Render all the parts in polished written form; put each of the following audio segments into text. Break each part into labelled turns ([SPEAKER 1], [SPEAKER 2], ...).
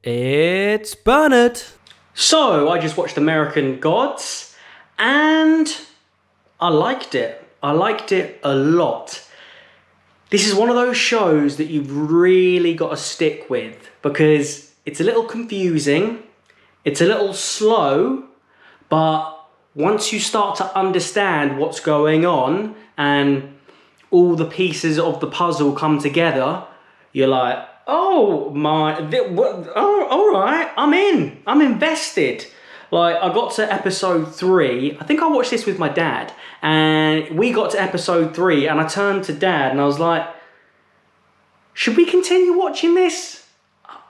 [SPEAKER 1] It's Bernard. So, I just watched American Gods and I liked it. I liked it a lot. This is one of those shows that you've really got to stick with because it's a little confusing, it's a little slow, but once you start to understand what's going on and all the pieces of the puzzle come together, you're like, oh my, all right, I'm in, I'm invested. Like, I got to episode 3, I think I watched this with my dad, and we got to episode 3, and I turned to Dad and I was like, should we continue watching this?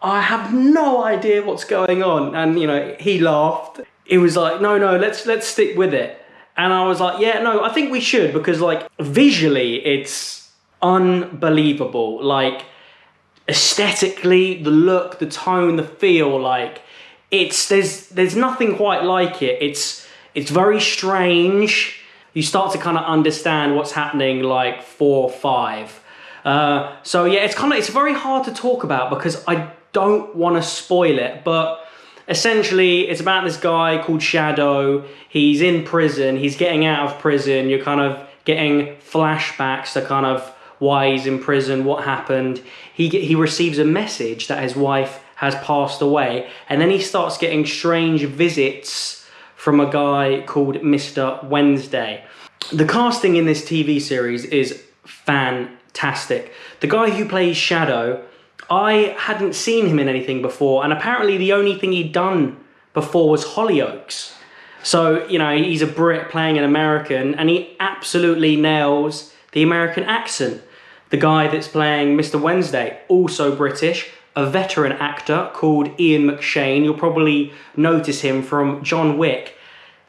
[SPEAKER 1] I have no idea what's going on. And, you know, he laughed. It was like, no, let's stick with it. And I was like, yeah, no, I think we should, because, like, visually, it's unbelievable. Like, aesthetically, the look, the tone, the feel, like, there's nothing quite like it. It's very strange. You start to kind of understand what's happening, like, 4 or 5. So yeah, it's very hard to talk about because I don't want to spoil it, but essentially it's about this guy called Shadow. He's in prison, he's getting out of prison, you're kind of getting flashbacks to kind of why he's in prison, what happened. He receives a message that his wife has passed away, and then he starts getting strange visits from a guy called Mr. Wednesday. The casting in this TV series is fantastic. The guy who plays Shadow, I hadn't seen him in anything before, and apparently the only thing he'd done before was Hollyoaks. So, you know, he's a Brit playing an American, and he absolutely nails the American accent. The guy that's playing Mr. Wednesday, also British, a veteran actor called Ian McShane. You'll probably notice him from John Wick.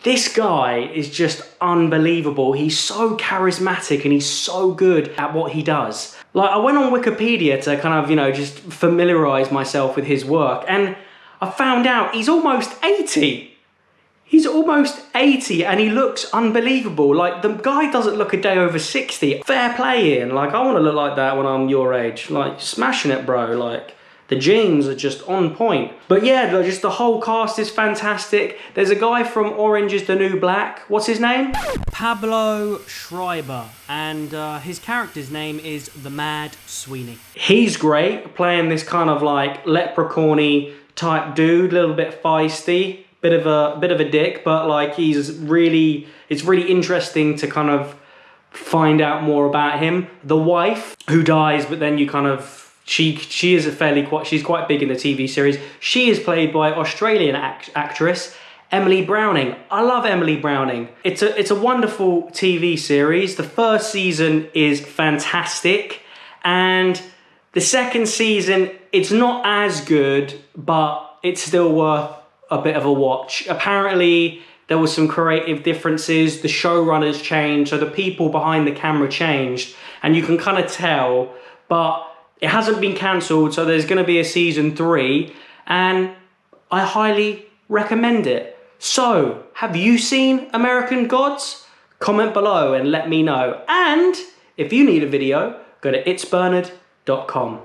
[SPEAKER 1] This guy is just unbelievable. He's so charismatic and he's so good at what he does. Like, I went on Wikipedia to kind of, you know, just familiarize myself with his work, and I found out he's almost 80. He's almost 80 and he looks unbelievable. Like, the guy doesn't look a day over 60. Fair play, Ian. Like, I want to look like that when I'm your age. Like, smashing it, bro. Like, the genes are just on point. But yeah, just the whole cast is fantastic. There's a guy from Orange is the New Black. What's his name? Pablo Schreiber. And his character's name is the Mad Sweeney. He's great, playing this kind of like leprechaun-y type dude, a little bit feisty, bit of a dick, but like it's really interesting to kind of find out more about him. The wife who dies, but then you kind of, She is she's quite big in the TV series. She is played by Australian actress Emily Browning. I love Emily Browning. It's a wonderful TV series. The first season is fantastic, and the second season, it's not as good, but it's still worth a bit of a watch. Apparently, there was some creative differences. The showrunners changed, so the people behind the camera changed, and you can kind of tell, but it hasn't been cancelled, so there's going to be a season 3, and I highly recommend it. So, have you seen American Gods? Comment below and let me know. And if you need a video, go to itsbernard.com.